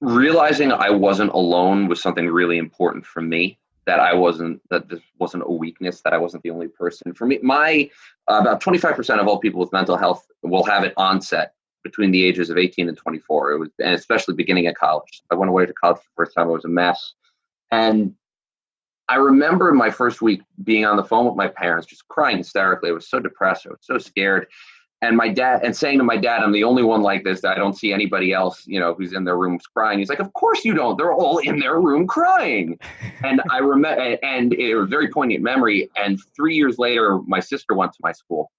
realizing I wasn't alone was something really important for me. That this wasn't a weakness, that I wasn't the only person. For me, about 25% of all people with mental health will have it onset between the ages of 18 and 24. And especially beginning at college. I went away to college for the first time. I was a mess. And I remember my first week being on the phone with my parents, just crying hysterically. I was so depressed. I was so scared. And saying to my dad, I'm the only one like this. I don't see anybody else, who's in their rooms crying. He's like, of course you don't. They're all in their room crying. And I remember, and it was a very poignant memory. And 3 years later, my sister went to my school,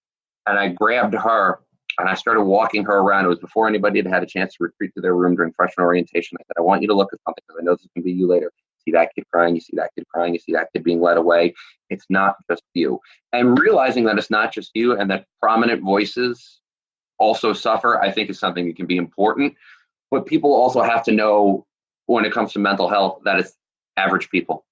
and I grabbed her and I started walking her around. It was before anybody had had a chance to retreat to their room during freshman orientation. I said, I want you to look at something because I know this is going to be you later. See that kid crying, you see that kid crying, you see that kid being led away. It's not just you. And realizing that it's not just you and that prominent voices also suffer, I think is something that can be important. But people also have to know when it comes to mental health that it's average people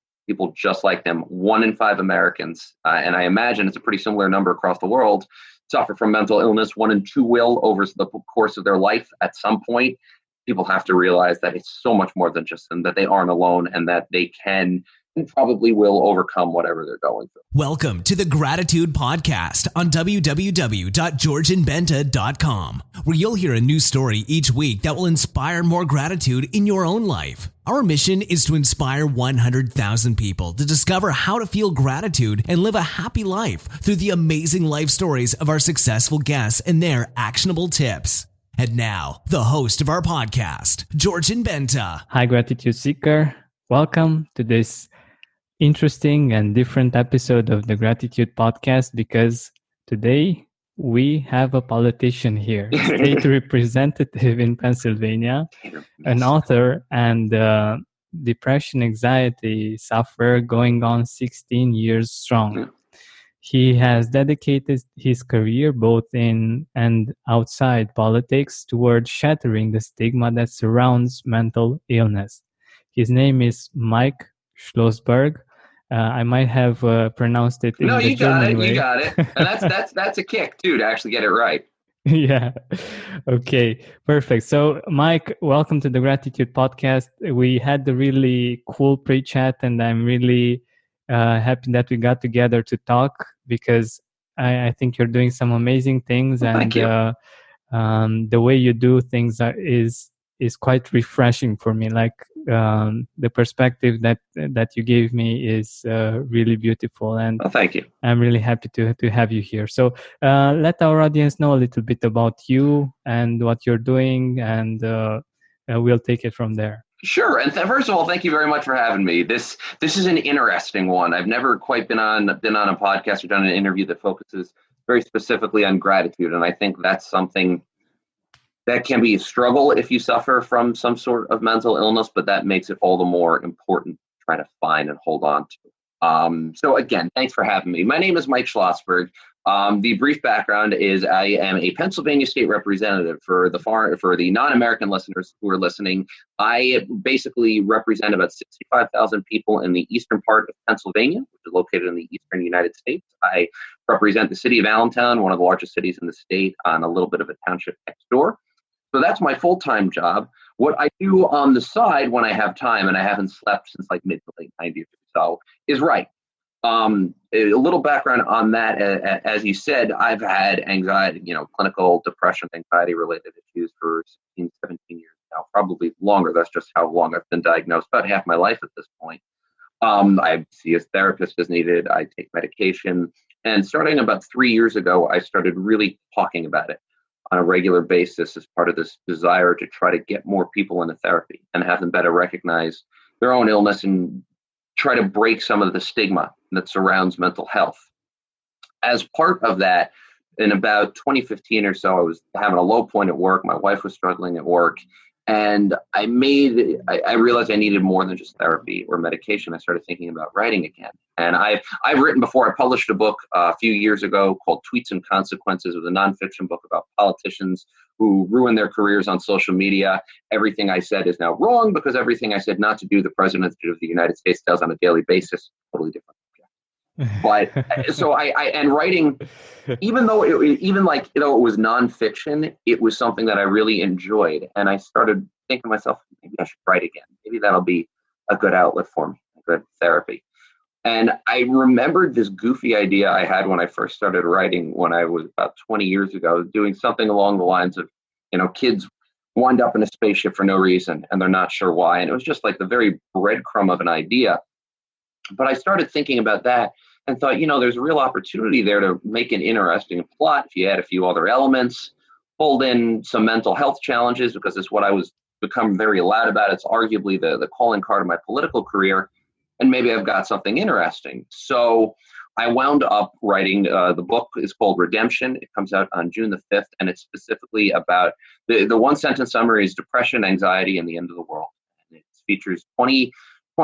just like them. 1 in 5 Americans, and I imagine it's a pretty similar number across the world, suffer from mental illness. 1 in 2 will over the course of their life at some point. People have to realize that it's so much more than just them, that they aren't alone, and that they can and probably will overcome whatever they're going through. Welcome to the Gratitude Podcast on www.georgianbenta.com, where you'll hear a new story each week that will inspire more gratitude in your own life. Our mission is to inspire 100,000 people to discover how to feel gratitude and live a happy life through the amazing life stories of our successful guests and their actionable tips. And now, the host of our podcast, Georgian Benta. Hi, Gratitude Seeker. Welcome to this interesting and different episode of the Gratitude Podcast, because today we have a politician here, state representative in Pennsylvania, an author and depression, anxiety sufferer going on 16 years strong. He has dedicated his career both in and outside politics towards shattering the stigma that surrounds mental illness. His name is Mike Schlossberg. I might have pronounced it in the German way. You got it. And that's a kick too, to actually get it right. Yeah. Okay. Perfect. So, Mike, welcome to the Gratitude Podcast. We had the really cool pre-chat, and I'm really happy that we got together to talk, because I think you're doing some amazing things, and the way you do things is quite refreshing for me. Like the perspective that you gave me is really beautiful, and thank you. I'm really happy to have you here. So let our audience know a little bit about you and what you're doing, and we'll take it from there. Sure. And first of all, thank you very much for having me. This is an interesting one. I've never quite been on a podcast or done an interview that focuses very specifically on gratitude. And I think that's something that can be a struggle if you suffer from some sort of mental illness, but that makes it all the more important to try to find and hold on to. So again, thanks for having me. My name is Mike Schlossberg. The brief background is I am a Pennsylvania state representative. For the non-American listeners who are listening, I basically represent about 65,000 people in the eastern part of Pennsylvania, which is located in the eastern United States. I represent the city of Allentown, one of the largest cities in the state, on a little bit of a township next door. So that's my full-time job. What I do on the side when I have time, and I haven't slept since like mid to late 90s or so, is write. A little background on that. As you said, I've had anxiety, clinical depression, anxiety-related issues for 16, 17 years now, probably longer. That's just how long I've been diagnosed, about half my life at this point. I see a therapist as needed. I take medication. And starting about 3 years ago, I started really talking about it on a regular basis as part of this desire to try to get more people into therapy and have them better recognize their own illness and try to break some of the stigma that surrounds mental health. As part of that, in about 2015 or so, I was having a low point at work. My wife was struggling at work. And I realized I needed more than just therapy or medication. I started thinking about writing again. And I've written before. I published a book a few years ago called Tweets and Consequences. It was a nonfiction book about politicians who ruin their careers on social media. Everything I said is now wrong because everything I said not to do, the President of the United States does on a daily basis. Totally different. But so and writing, even though it was nonfiction, it was something that I really enjoyed. And I started thinking to myself, maybe I should write again. Maybe that'll be a good outlet for me, a good therapy. And I remembered this goofy idea I had when I first started writing when I was about 20 years ago, doing something along the lines of, kids wind up in a spaceship for no reason and they're not sure why. And it was just like the very breadcrumb of an idea. But I started thinking about that and thought, there's a real opportunity there to make an interesting plot if you add a few other elements, fold in some mental health challenges, because it's what I was become very loud about. It's arguably the calling card of my political career. And maybe I've got something interesting. So I wound up writing, the book is called Redemption. It comes out on June the 5th, and it's specifically about, the one sentence summary is depression, anxiety, and the end of the world. And it features 20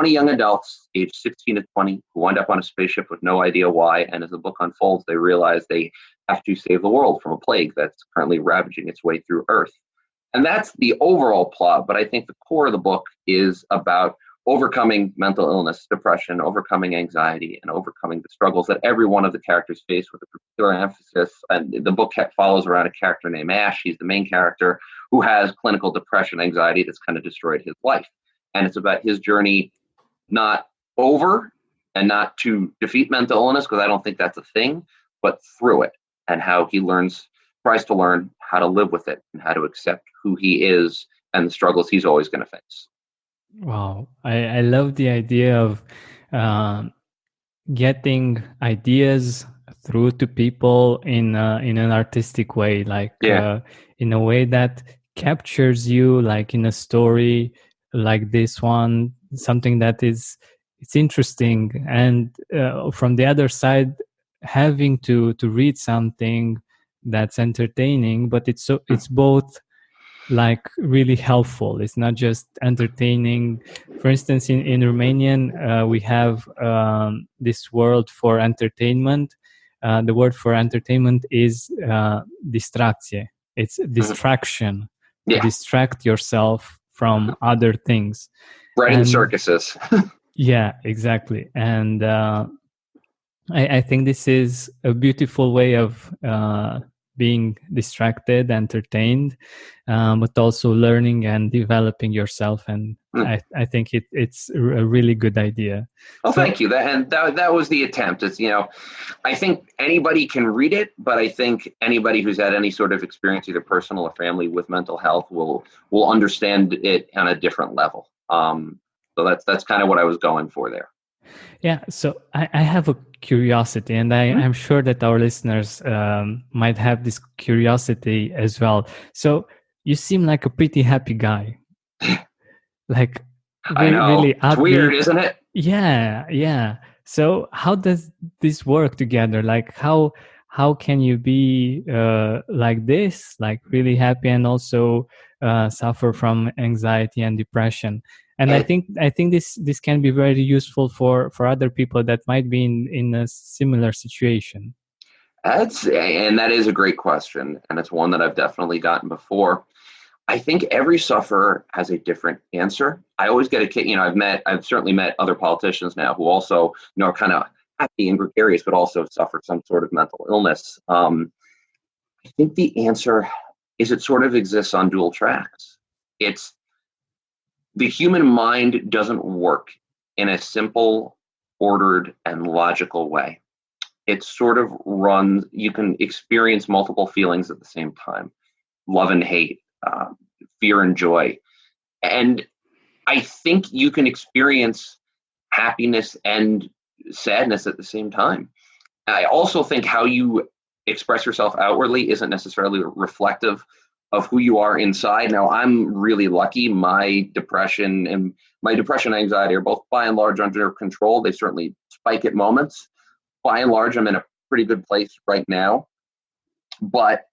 young adults aged 16 to 20 who wind up on a spaceship with no idea why. And as the book unfolds, they realize they have to save the world from a plague that's currently ravaging its way through Earth. And that's the overall plot. But I think the core of the book is about overcoming mental illness, depression, overcoming anxiety, and overcoming the struggles that every one of the characters face, with a particular emphasis. And the book follows around a character named Ash. He's the main character who has clinical depression, anxiety that's kind of destroyed his life. And it's about his journey, not over and not to defeat mental illness, because I don't think that's a thing, but through it, and how he tries to learn how to live with it and how to accept who he is and the struggles he's always going to face. Wow, I love the idea of getting ideas through to people in an artistic way, like in a way that captures you, like in a story like this one, something that it's interesting. And from the other side, having to read something that's entertaining, but it's both like really helpful. It's not just entertaining. For instance, in Romanian, we have this word for entertainment. The word for entertainment is distracție. It's distraction, to distract yourself from other things. Bread and circuses. Yeah, exactly. And I think this is a beautiful way of being distracted, entertained, but also learning and developing yourself. And I think it's a really good idea. Well, thank you. That was the attempt. It's, I think anybody can read it, but I think anybody who's had any sort of experience, either personal or family, with mental health will understand it on a different level. So that's kind of what I was going for there. Yeah, so I have a curiosity, and I'm sure that our listeners might have this curiosity as well. So you seem like a pretty happy guy, like I know. really upbeat. It's weird, isn't it? Yeah. So how does this work together? Like how can you be like this, like really happy, and also suffer from anxiety and depression? And I think this can be very useful for other people that might be in a similar situation. That is a great question, and it's one that I've definitely gotten before. I think every sufferer has a different answer. I always get a kick. I've certainly met other politicians now who also, are kind of happy and gregarious, but also have suffered some sort of mental illness. I think the answer is it sort of exists on dual tracks. The human mind doesn't work in a simple, ordered, and logical way. It sort of runs, you can experience multiple feelings at the same time: love and hate, fear and joy. And I think you can experience happiness and sadness at the same time. I also think how you express yourself outwardly isn't necessarily reflective of who you are inside. Now, I'm really lucky. My depression and anxiety are both by and large under control. They certainly spike at moments. By and large, I'm in a pretty good place right now. But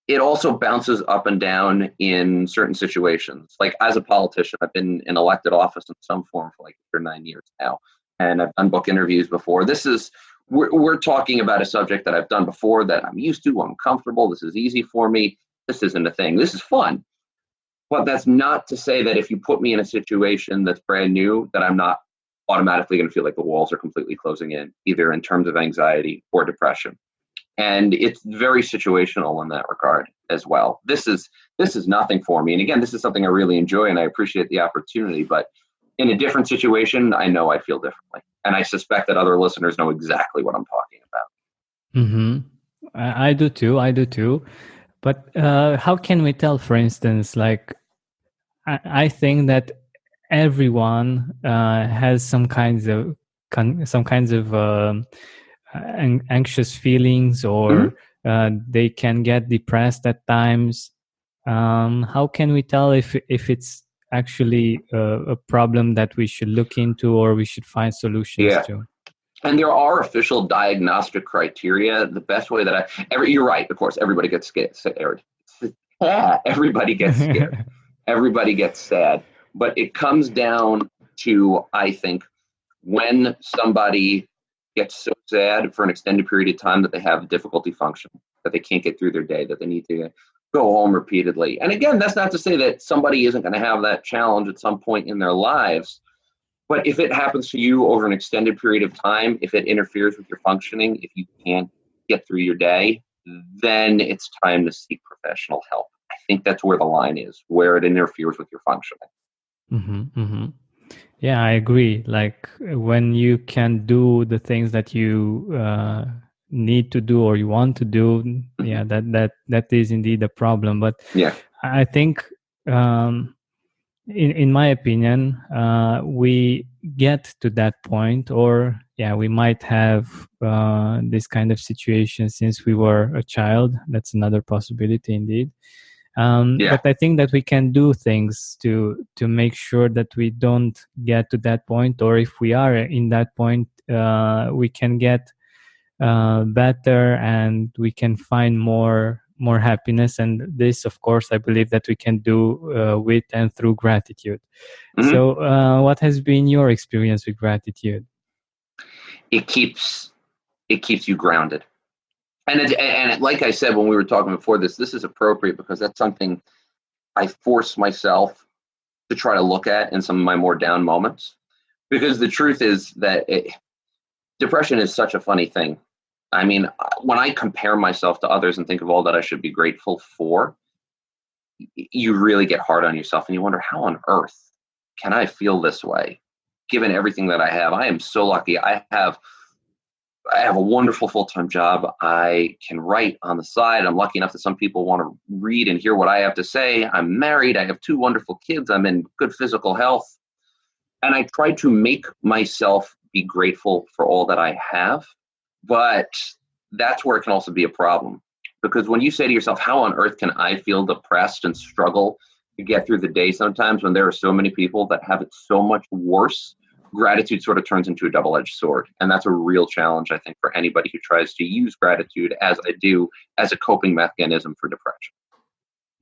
it also bounces up and down in certain situations. Like as a politician, I've been in elected office in some form for like 8 or 9 years now. And I've done book interviews before. We're talking about a subject that I've done before, that I'm used to, I'm comfortable, this is easy for me. This isn't a thing. This is fun. But that's not to say that if you put me in a situation that's brand new, that I'm not automatically going to feel like the walls are completely closing in, either in terms of anxiety or depression. And it's very situational in that regard as well. This is nothing for me. And again, this is something I really enjoy and I appreciate the opportunity. But in a different situation, I know I feel differently. And I suspect that other listeners know exactly what I'm talking about. Mm-hmm. I do too. I do too. But how can we tell, for instance, like I think that everyone has some kinds of anxious feelings, Mm-hmm. or they can get depressed at times. How can we tell if it's actually a problem that we should look into or we should find solutions Yeah. to? And there are official diagnostic criteria. The best way that you're right, of course, everybody gets scared. Everybody gets scared. Everybody gets sad. But it comes down to, I think, when somebody gets so sad for an extended period of time that they have difficulty functioning, that they can't get through their day, that they need to go home repeatedly. And again, that's not to say that somebody isn't going to have that challenge at some point in their lives. But if it happens to you over an extended period of time, if it interferes with your functioning, if you can't get through your day, then it's time to seek professional help. I think that's where the line is, where it interferes with your functioning. Mm-hmm, mm-hmm. Yeah, I agree. Like when you can do the things that you need to do or you want to do, yeah, that is indeed a problem. But Yeah. I think, in my opinion, we get to that point, or yeah, we might have this kind of situation since we were a child. That's another possibility, indeed. Yeah. But I think that we can do things to make sure that we don't get to that point, or if we are in that point, we can get better and we can find more happiness. And this, of course, I believe that we can do with and through gratitude. Mm-hmm. So, what has been your experience with gratitude? It keeps you grounded. And like I said when we were talking before this is appropriate because that's something I force myself to try to look at in some of my more down moments. Because the truth is that depression is such a funny thing. I mean, when I compare myself to others and think of all that I should be grateful for, you really get hard on yourself and you wonder, how on earth can I feel this way given everything that I have? I am so lucky. I have a wonderful full-time job. I can write on the side. I'm lucky enough that some people want to read and hear what I have to say. I'm married. I have 2 wonderful kids. I'm in good physical health. And I try to make myself be grateful for all that I have. But that's where it can also be a problem. Because when you say to yourself, how on earth can I feel depressed and struggle to get through the day sometimes when there are so many people that have it so much worse? Gratitude sort of turns into a double-edged sword. And that's a real challenge, I think, for anybody who tries to use gratitude, as I do, as a coping mechanism for depression.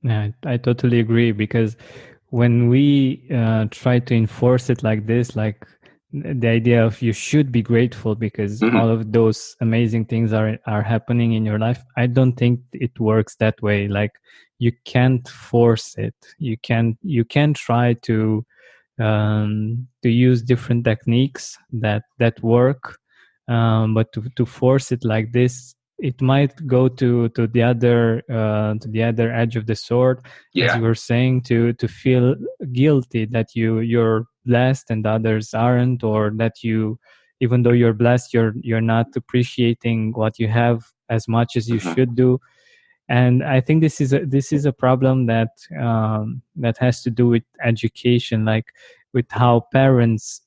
Yeah, I totally agree, because when we try to enforce it like this, like the idea of you should be grateful because Mm-hmm. all of those amazing things are happening in your life, I don't think it works that way. Like you can't force it. You can try to use different techniques that work, but to force it like this, it might go to the other edge of the sword, as Yeah. you were saying, to feel guilty that you're blessed and others aren't, or that you, even though you're blessed, you're not appreciating what you have as much as you Mm-hmm. should do. And I think this is a problem that that has to do with education, like with how parents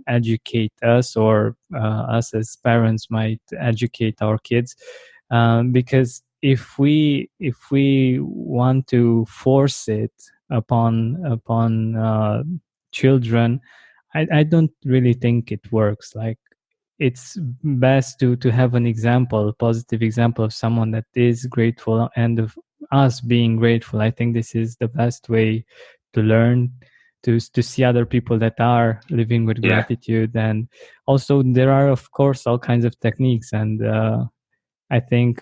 educate us, or us as parents might educate our kids, because if we want to force it upon children, I don't really think it works. Like it's best to have an example, a positive example of someone that is grateful, and of us being grateful. I think this is the best way to learn, to see other people that are living with Yeah. gratitude. And also there are, of course, all kinds of techniques, and I think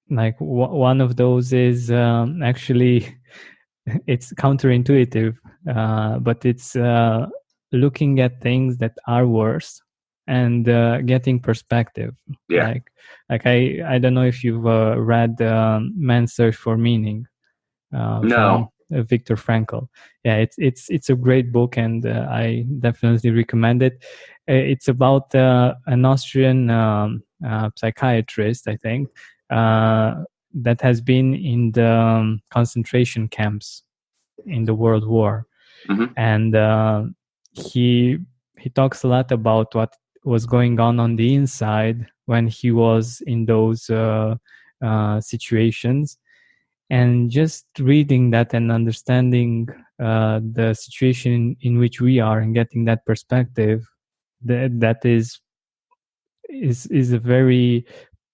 like one of those is actually it's counterintuitive, but it's looking at things that are worse and getting perspective. Yeah. I don't know if you've read Man's Search for Meaning from No. Viktor Frankl. Yeah, it's a great book, and I definitely recommend it. It's about an Austrian psychiatrist, I think, that has been in the concentration camps in the World War, Hmm. and he he talks a lot about what was going on the inside when he was in those situations, and just reading that and understanding the situation in which we are and getting that perspective, that is a very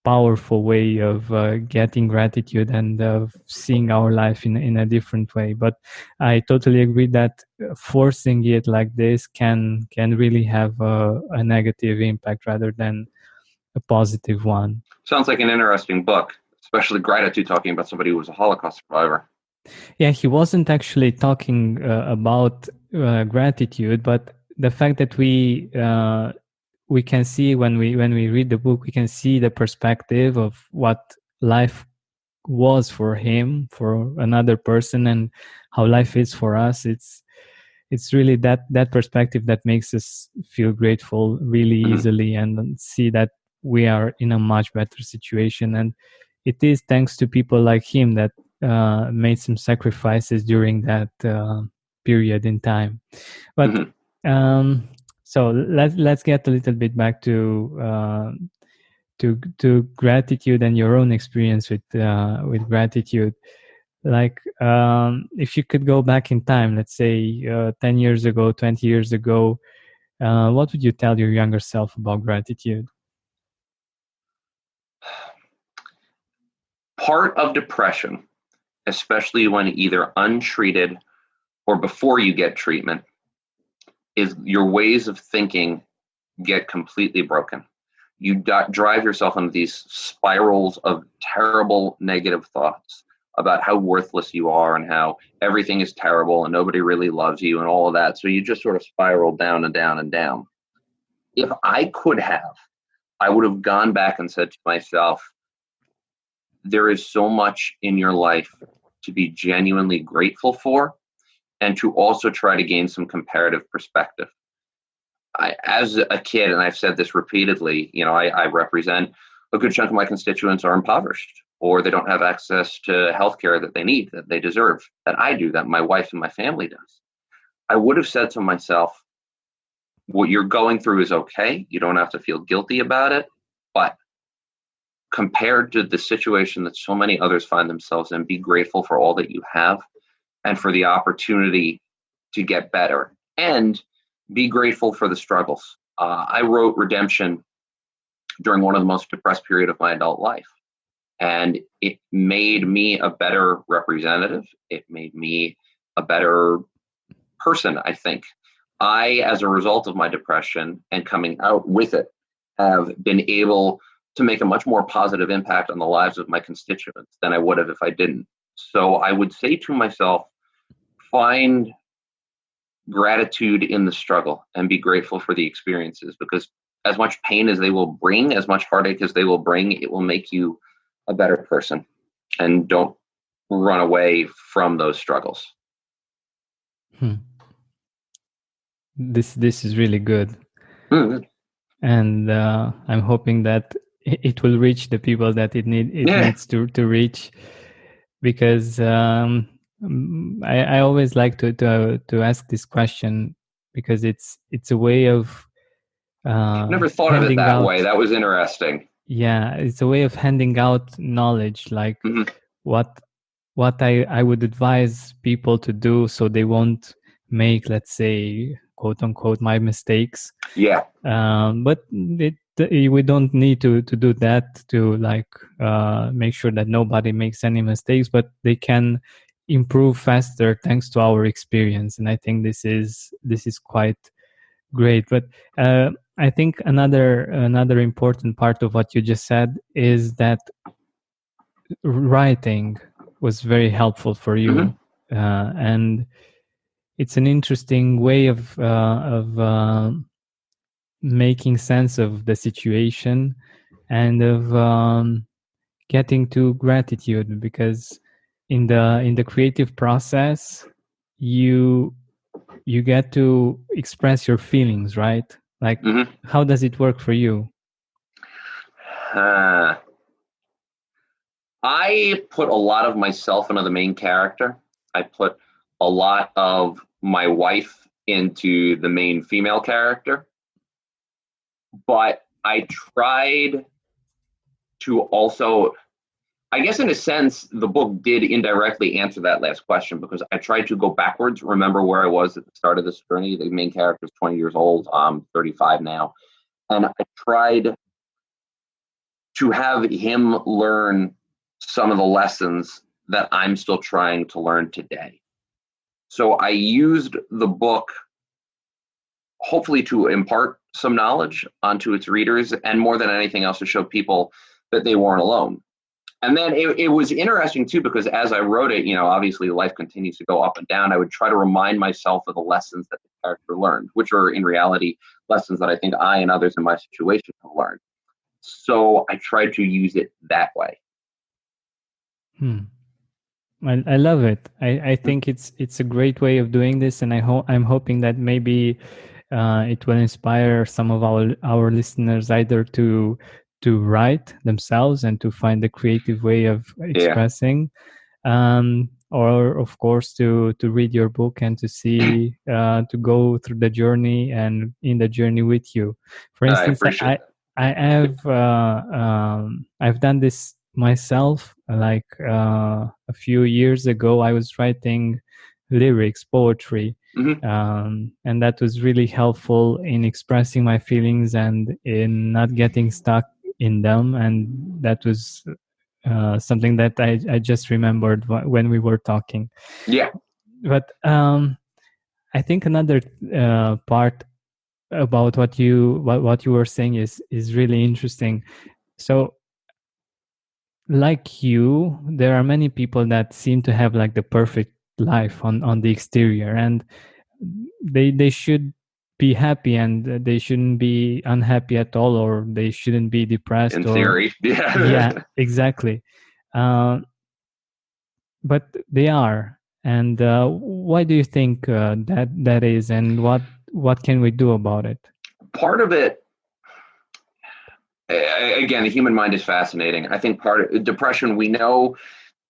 powerful way of getting gratitude and of seeing our life in a different way. But I totally agree that forcing it like this can really have a negative impact rather than a positive one. Sounds like an interesting book, especially Gratitude, talking about somebody who was a Holocaust survivor. Yeah, he wasn't actually talking about gratitude, but the fact that we can see when we read the book, we can see the perspective of what life was for him, for another person, and how life is for us. It's really that perspective that makes us feel grateful really Hmm. easily and see that we are in a much better situation. And it is thanks to people like him that made some sacrifices during that period in time. But Hmm. so let's get a little bit back to gratitude and your own experience with gratitude. Like if you could go back in time, let's say 10 years ago, 20 years ago, what would you tell your younger self about gratitude? Part of depression, especially when either untreated or before you get treatment, is your ways of thinking get completely broken. You drive yourself into these spirals of terrible negative thoughts about how worthless you are and how everything is terrible and nobody really loves you and all of that. So you just sort of spiral down and down and down. If I could have, I would have gone back and said to myself, there is so much in your life to be genuinely grateful for and to also try to gain some comparative perspective. As a kid, and I've said this repeatedly, I represent a good chunk of my constituents are impoverished or they don't have access to health care that they need, that they deserve, that I do, that my wife and my family does. I would have said to myself, what you're going through is okay. You don't have to feel guilty about it. But compared to the situation that so many others find themselves in, be grateful for all that you have and for the opportunity to get better. And be grateful for the struggles. I wrote Redemption during one of the most depressed period of my adult life. And it made me a better representative. It made me a better person, I think. I, as a result of my depression and coming out with it, have been able to make a much more positive impact on the lives of my constituents than I would have if I didn't. So I would say to myself, find gratitude in the struggle and be grateful for the experiences, because as much pain as they will bring, as much heartache as they will bring, it will make you a better person. And don't run away from those struggles. This is really good. Mm-hmm. And I'm hoping that it will reach the people that it needs to reach, because I always like to ask this question, because it's a way of Never thought of it that way. That was interesting. Yeah, it's a way of handing out knowledge, like Mm-hmm. what I would advise people to do so they won't make, let's say, quote unquote, my mistakes. Yeah. But we don't need to do that to make sure that nobody makes any mistakes, but they can improve faster thanks to our experience. And I think this is quite great. But I think another important part of what you just said is that writing was very helpful for you. Mm-hmm. And it's an interesting way of making sense of the situation and of getting to gratitude, because in the creative process you get to express your feelings, right? Like, Hmm. how does it work for you? I put a lot of myself into the main character. I put a lot of my wife into the main female character, but I tried to also, I guess in a sense, the book did indirectly answer that last question, because I tried to go backwards, remember where I was at the start of this journey. The main character is 20 years old. I'm 35 now. And I tried to have him learn some of the lessons that I'm still trying to learn today. So I used the book hopefully to impart some knowledge onto its readers, and more than anything else to show people that they weren't alone. And then it was interesting too, because as I wrote it, obviously life continues to go up and down. I would try to remind myself of the lessons that the character learned, which are in reality lessons that I think I and others in my situation have learned. So I tried to use it that way. I love it. I think it's a great way of doing this, and I'm hoping that maybe it will inspire some of our listeners either to write themselves and to find a creative way of expressing, or of course to read your book and to see to go through the journey and in the journey with you. For I instance, appreciate that. I have I've done this myself. Like a few years ago, I was writing lyrics, poetry, Mm-hmm. and that was really helpful in expressing my feelings and in not getting stuck in them. And that was something that I just remembered when we were talking. Yeah. But I think another part about what you were saying is really interesting. So, like you, there are many people that seem to have like the perfect life on the exterior, and they should be happy, and they shouldn't be unhappy at all, or they shouldn't be depressed, In or theory. Yeah. yeah, exactly. Uh, but they are. And why do you think that is, and what can we do about it? Part of it, again, the human mind is fascinating. I think part of depression, we know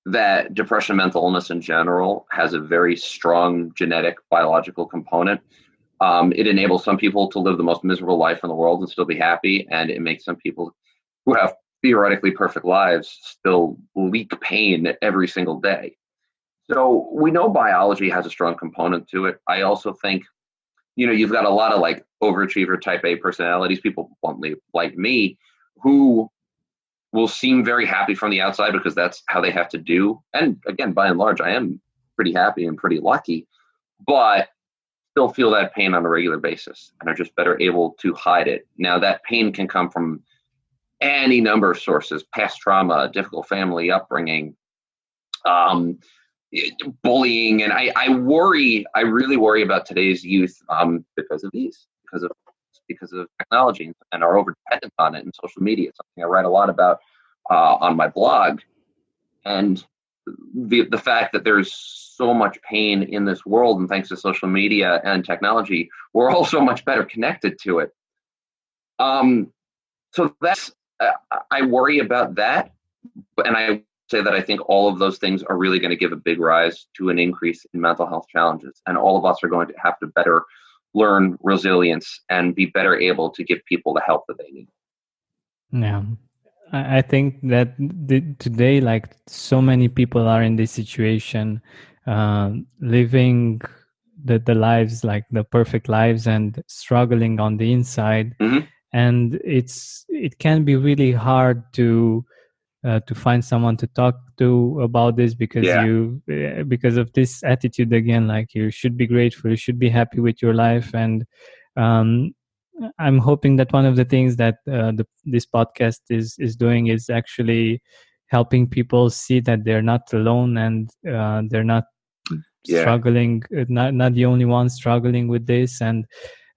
that depression, mental illness in general, has a very strong genetic biological component. It enables some people to live the most miserable life in the world and still be happy, and it makes some people who have theoretically perfect lives still leak pain every single day. So we know biology has a strong component to it. I also think, you've got a lot of like overachiever type A personalities, people bluntly like me, who will seem very happy from the outside because that's how they have to do. And again, by and large, I am pretty happy and pretty lucky, but still feel that pain on a regular basis and are just better able to hide it. Now, that pain can come from any number of sources: past trauma, difficult family upbringing, um, bullying. And I really worry about today's youth because of technology and our over dependence on it and social media. It's something I write a lot about on my blog. And the fact that there's so much pain in this world, and thanks to social media and technology, we're all so much better connected to it. So that's I worry about that, and I say that I think all of those things are really going to give a big rise to an increase in mental health challenges, and all of us are going to have to better learn resilience and be better able to give people the help that they need. Yeah. I think that today, like so many people are in this situation, living the lives, like the perfect lives, and struggling on the inside. Mm-hmm. And it can be really hard to find someone to talk to about this, because Yeah. because of this attitude again, like you should be grateful, you should be happy with your life. And um, I'm hoping that one of the things that this podcast is doing is actually helping people see that they're not alone, and they're not struggling, not the only one struggling with this, and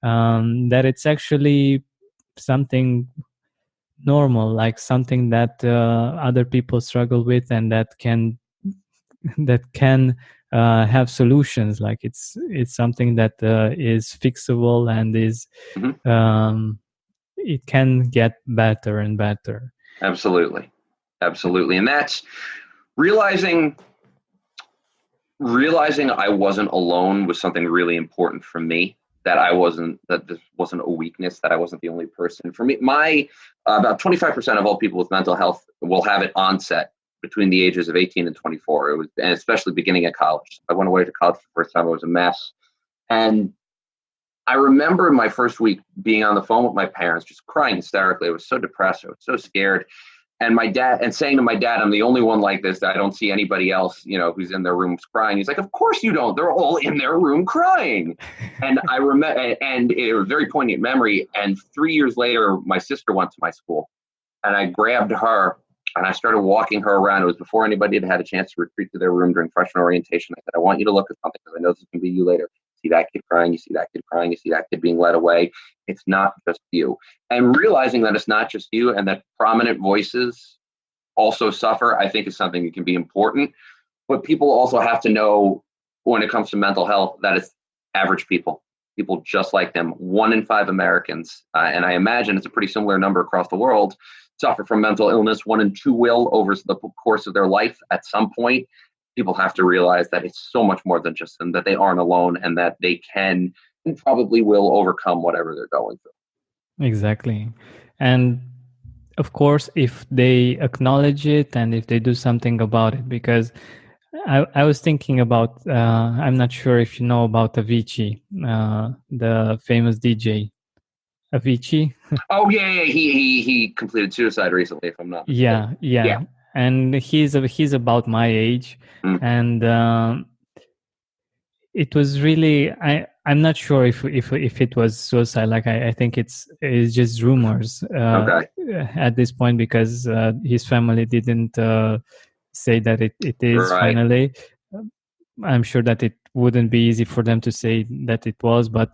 that it's actually something normal, like something that other people struggle with, and that can have solutions. Like it's something that is fixable and is Mm-hmm. it can get better and better. Absolutely. And that's realizing I wasn't alone was something really important for me. That this wasn't a weakness, that I wasn't the only person. For me, about 25% of all people with mental health will have it onset between the ages of 18 and 24. And especially beginning at college. I went away to college for the first time. I was a mess. And I remember my first week being on the phone with my parents, just crying hysterically. I was so depressed. I was so scared. And saying to my dad, I'm the only one like this. I don't see anybody else, who's in their rooms crying. He's like, of course you don't. They're all in their room crying. And I remember, and it was a very poignant memory. And 3 years later, my sister went to my school, and I grabbed her and I started walking her around. It was before anybody had had a chance to retreat to their room during freshman orientation. I said, I want you to look at something because I know this is going to be you later. See that kid crying, you see that kid crying, you see that kid being led away. It's not just you. And realizing that it's not just you and that prominent voices also suffer, I think is something that can be important. But people also have to know when it comes to mental health that it's average people just like them. 1 in 5 Americans, and I imagine it's a pretty similar number across the world, suffer from mental illness. 1 in 2 will over the course of their life at some point. People have to realize that it's so much more than just them, that they aren't alone, and that they can and probably will overcome whatever they're going through. Exactly. And of course, if they acknowledge it and if they do something about it, because I was thinking about, I'm not sure if you know about Avicii, the famous DJ. Avicii. Oh yeah, he completed suicide recently, if I'm not mistaken. Yeah. And he's about my age, and it was really, I'm not sure if it was suicide. Like I think it's just rumors Okay. at this point, because his family didn't say that it is Right. finally. I'm sure that it wouldn't be easy for them to say that it was, but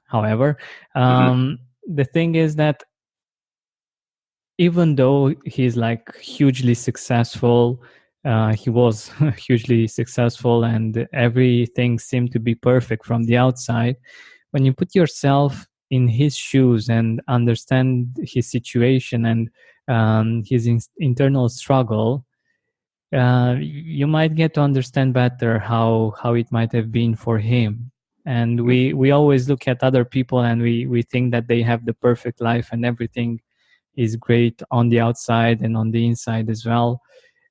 however, the thing is that even though he's like hugely successful, he was hugely successful, and everything seemed to be perfect from the outside. When you put yourself in his shoes and understand his situation and his internal struggle, you might get to understand better how it might have been for him. And we always look at other people and we think that they have the perfect life and everything is great on the outside and on the inside as well,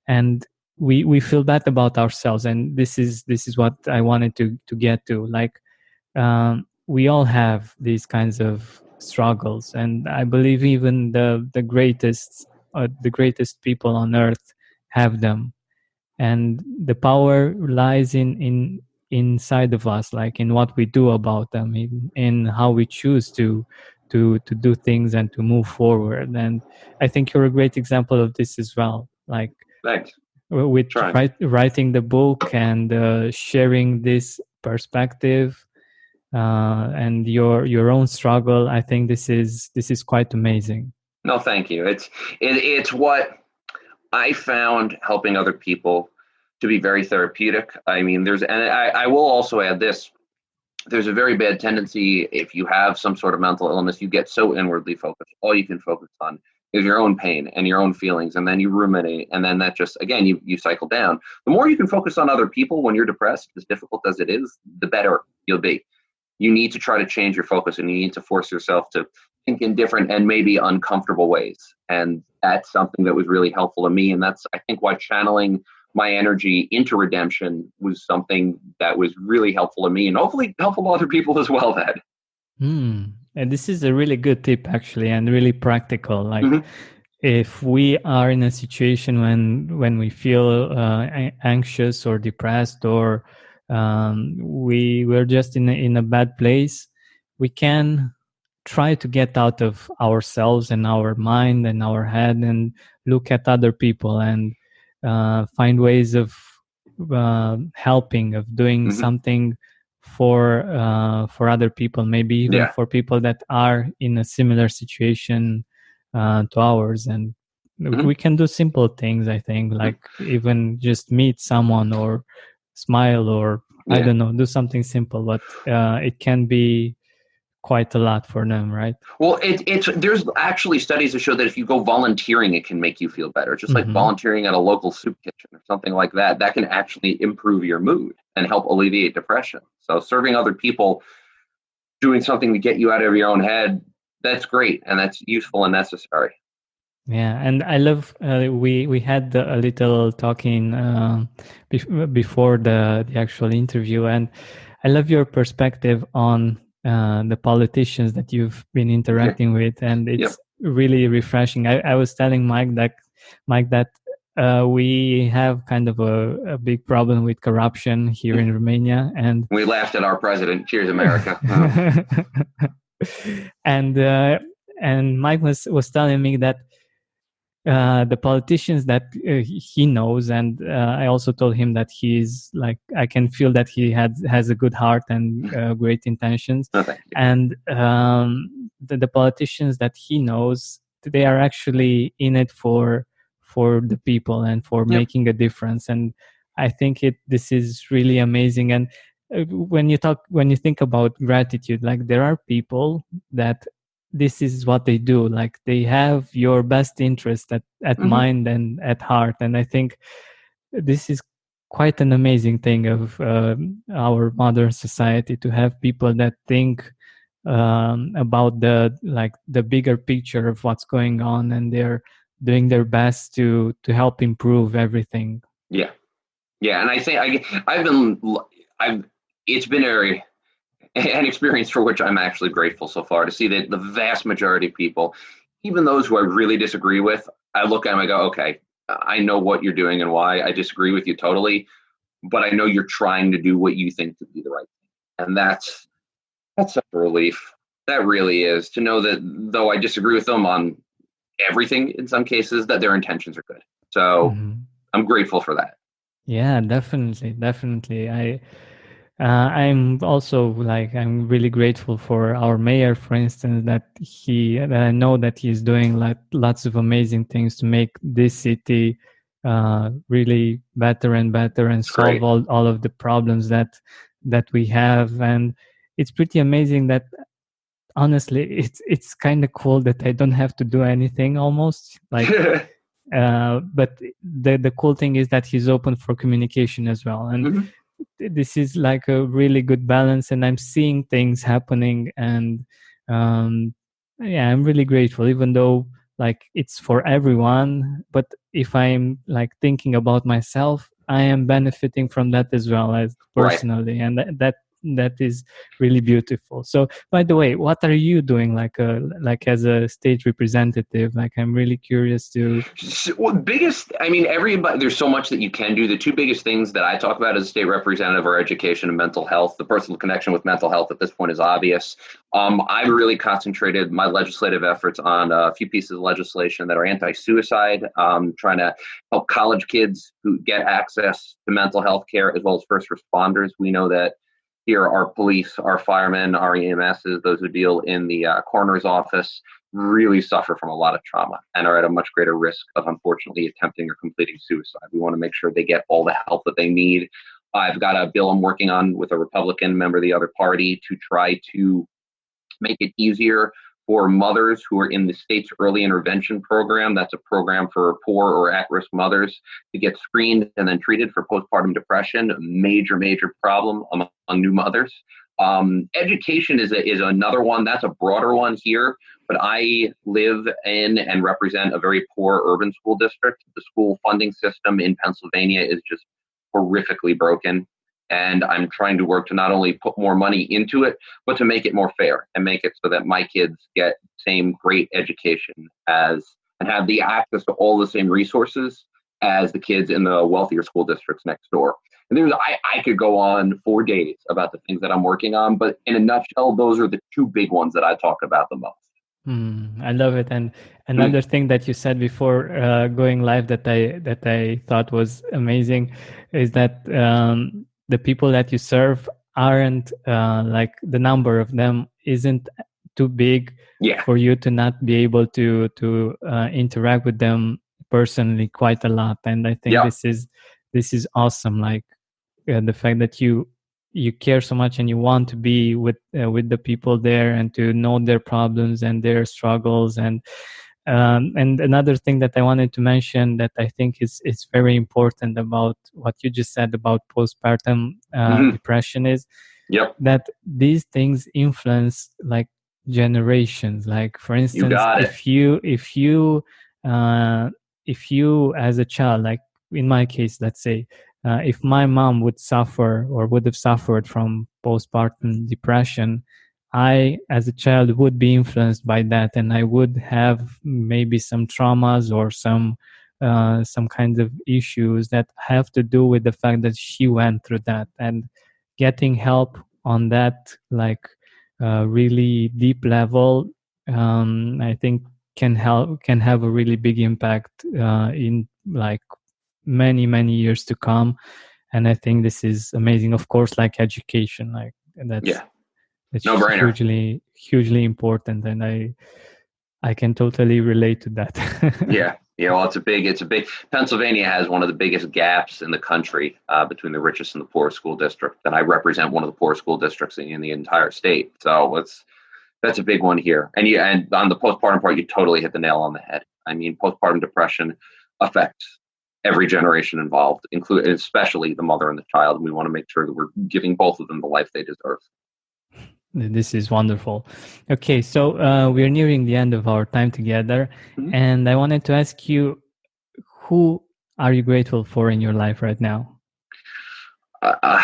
and we feel bad about ourselves. And this is what I wanted to get to. Like, we all have these kinds of struggles, and I believe even the greatest people on earth have them. And the power lies inside of us, like in what we do about them, in how we choose to do things and to move forward. And I think you're a great example of this as well. Like, thanks. With writing the book and sharing this perspective and your own struggle, I think this is quite amazing. No, thank you. It's what I found helping other people to be very therapeutic. I mean, I will also add this. There's a very bad tendency, if you have some sort of mental illness, you get so inwardly focused. All you can focus on is your own pain and your own feelings, and then you ruminate, and then that just, again, you cycle down. The more you can focus on other people when you're depressed, as difficult as it is, the better you'll be. You need to try to change your focus, and you need to force yourself to think in different and maybe uncomfortable ways. And that's something that was really helpful to me. And that's, I think, why channeling my energy into redemption was something that was really helpful to me, and hopefully helpful to other people as well, Ed. And this is a really good tip, actually, and really practical. Like, if we are in a situation when we feel anxious or depressed, or we're just in a bad place, we can try to get out of ourselves and our mind and our head and look at other people and find ways of helping, of doing something for other people, maybe even Yeah. for people that are in a similar situation to ours. And we can do simple things, I think, like even just meet someone or smile, or I don't know, do something simple, but it can be quite a lot for them, right? Well, there's actually studies that show that if you go volunteering, it can make you feel better. Just like volunteering at a local soup kitchen or something like that, that can actually improve your mood and help alleviate depression. So serving other people, doing something to get you out of your own head, that's great and that's useful and necessary. Yeah, and I love we had a little talking before the actual interview, and I love your perspective on the politicians that you've been interacting with, and it's really refreshing. I was telling Mike that we have kind of a big problem with corruption here in Romania, and we laughed at our president. Cheers, America. And Mike was telling me that the politicians that he knows, and I also told him that he's like, I can feel that he has a good heart and great intentions. And the politicians that he knows, they are actually in it for the people and for making a difference. And I think this is really amazing. And when you think about gratitude, like there are people that this is what they do, like they have your best interest at mind and at heart. And I think this is quite an amazing thing of our modern society, to have people that think about the bigger picture of what's going on, and they're doing their best to help improve everything. Yeah, and I think it's been an experience for which I'm actually grateful so far, to see that the vast majority of people, even those who I really disagree with, I look at them and I go, okay, I know what you're doing and why. I disagree with you totally, but I know you're trying to do what you think to be the right thing. And that's such a relief. That really is, to know that though I disagree with them on everything in some cases, that their intentions are good. So I'm grateful for that. Yeah, definitely. I'm also I'm really grateful for our mayor, for instance, that I know that he's doing lots of amazing things to make this city really better and better, and solve all of the problems that we have. And it's pretty amazing that, honestly, it's kind of cool that I don't have to do anything almost, like but the cool thing is that he's open for communication as well. And this is like a really good balance, and I'm seeing things happening. And yeah, I'm really grateful, even though like it's for everyone. But if I'm like thinking about myself, I am benefiting from that as well, as personally. And that is really beautiful. So, by the way, what are you doing like as a state representative? Like, I'm really curious to. Everybody, there's so much that you can do. The two biggest things that I talk about as a state representative are education and mental health. The personal connection with mental health at this point is obvious. I've really concentrated my legislative efforts on a few pieces of legislation that are anti-suicide, trying to help college kids who get access to mental health care, as well as first responders. We know that here, our police, our firemen, our EMSs, those who deal in the coroner's office, really suffer from a lot of trauma and are at a much greater risk of, unfortunately, attempting or completing suicide. We want to make sure they get all the help that they need. I've got a bill I'm working on with a Republican member of the other party to try to make it easier for mothers who are in the state's early intervention program. That's a program for poor or at-risk mothers to get screened and then treated for postpartum depression, a major problem among new mothers. Education is another one. That's a broader one here, but I live in and represent a very poor urban school district. The school funding system in Pennsylvania is just horrifically broken. And I'm trying to work to not only put more money into it, but to make it more fair and make it so that my kids get same great education and have the access to all the same resources as the kids in the wealthier school districts next door. And I could go on for days about the things that I'm working on, but in a nutshell, those are the two big ones that I talk about the most. I love it. And another thing that you said before going live that I thought was amazing is that the people that you serve aren't like the number of them isn't too big Yeah. for you to not be able to interact with them personally quite a lot. And I think Yeah. this is awesome. Like the fact that you care so much and you want to be with the people there and to know their problems and their struggles. And another thing that I wanted to mention that I think is very important about what you just said about postpartum Hmm. depression is Yep. that these things influence like generations. Like for You instance, got it. uh, if you as a child, like in my case, let's say, if my mom would suffer or would have suffered from postpartum depression, I, as a child, would be influenced by that, and I would have maybe some traumas or some kinds of issues that have to do with the fact that she went through that. And getting help on that, like really deep level, I think can have a really big impact in like many years to come. And I think this is amazing. Of course, like education, like Yeah. that's No brainer. hugely important, and I can totally relate to that. Yeah. Yeah. Well, it's a big. Pennsylvania has one of the biggest gaps in the country between the richest and the poorest school district, and I represent one of the poorest school districts in the entire state. So that's a big one here. And on the postpartum part, you totally hit the nail on the head. I mean, postpartum depression affects every generation involved, including especially the mother and the child. And we want to make sure that we're giving both of them the life they deserve. This is wonderful. Okay, so we're nearing the end of our time together, Mhm. and I wanted to ask you, who are you grateful for in your life right now? Uh,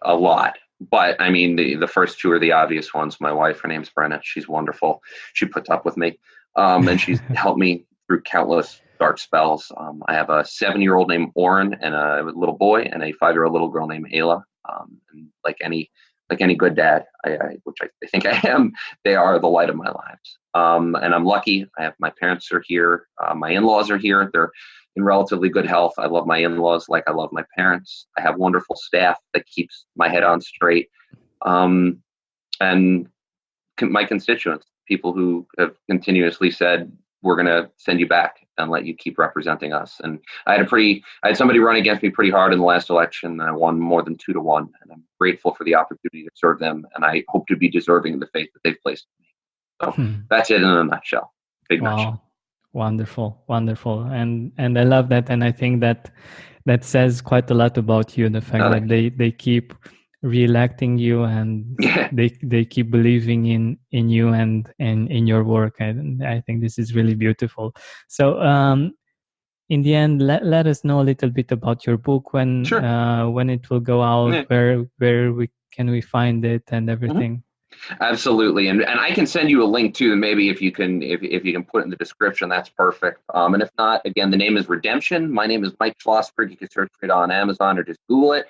a lot. But I mean, the first two are the obvious ones. My wife, her name's Brenna. She's wonderful. She puts up with me, and she's helped me through countless dark spells. I have a 7-year-old named Oren and a little boy, and a 5-year-old little girl named Ayla. And like any good dad, which I think I am, they are the light of my lives. And I'm lucky. I have my parents are here. My in-laws are here. They're in relatively good health. I love my in-laws like I love my parents. I have wonderful staff that keeps my head on straight. Um, and my constituents, people who have continuously said, we're going to send you back and let you keep representing us. And I had somebody run against me pretty hard in the last election, and I won more than 2-1. And I'm grateful for the opportunity to serve them. And I hope to be deserving of the faith that they've placed in me. So that's it in a nutshell. Big nutshell. Wow, wonderful, and I love that, and I think that says quite a lot about you. The fact that they keep re-electing you, and Yeah. they keep believing in you and in your work. And I think this is really beautiful. So in the end, let us know a little bit about your book, Sure. when it will go out, Yeah. where we can find it and Mhm. everything. Absolutely, and I can send you a link too. Maybe if you can put it in the description, that's perfect. And if not, again, the name is Redemption. My name is Mike Schlossberg. You can search for it on Amazon or just Google it.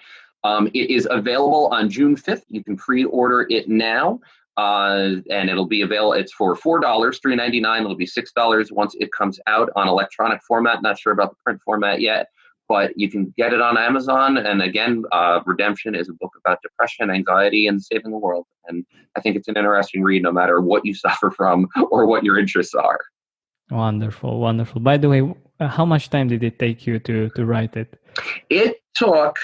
It is available on June 5th. You can pre-order it now, and it'll be available. It's for $4, $3.99. It'll be $6 once it comes out on electronic format. Not sure about the print format yet, but you can get it on Amazon. And again, Redemption is a book about depression, anxiety, and saving the world. And I think it's an interesting read, no matter what you suffer from or what your interests are. Wonderful. By the way, how much time did it take you to write it? It took,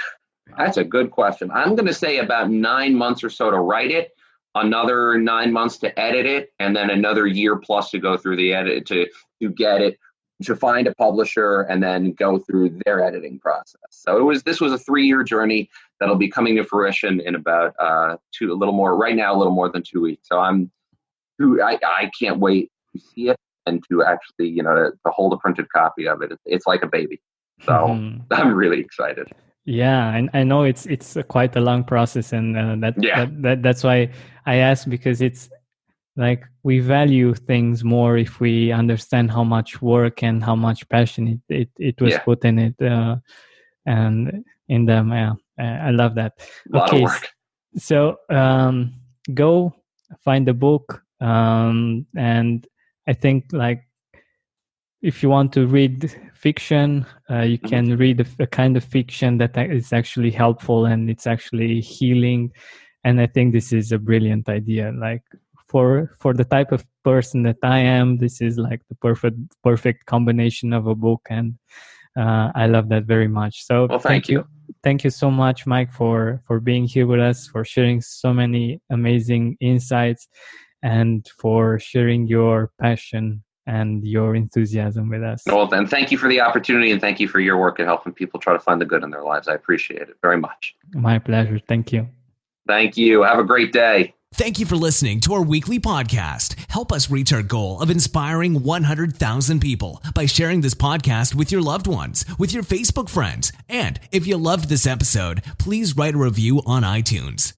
that's a good question. I'm going to say about 9 months or so to write it, another 9 months to edit it, and then another year plus to go through the edit to get it, to find a publisher and then go through their editing process. So this was a 3-year journey that'll be coming to fruition in about a little more than 2 weeks. So I can't wait to see it and to actually, to hold a printed copy of it. It's like a baby. So I'm really excited. Yeah, and I know it's quite a long process, and that's why I asked, because it's like we value things more if we understand how much work and how much passion it was put in it, and in them. Yeah, I love that. A lot of work. So go find the book, And I think like if you want to read fiction, you can read a kind of fiction that is actually helpful and it's actually healing. And I think this is a brilliant idea. Like for the type of person that I am, this is like the perfect combination of a book, and I love that very much. So well, thank you. Thank you so much, Mike, for being here with us, for sharing so many amazing insights, and for sharing your passion and your enthusiasm with us. Well, then thank you for the opportunity, and thank you for your work at helping people try to find the good in their lives. I appreciate it very much. My pleasure. Thank you. Thank you. Have a great day. Thank you for listening to our weekly podcast. Help us reach our goal of inspiring 100,000 people by sharing this podcast with your loved ones, with your Facebook friends. And if you loved this episode, please write a review on iTunes.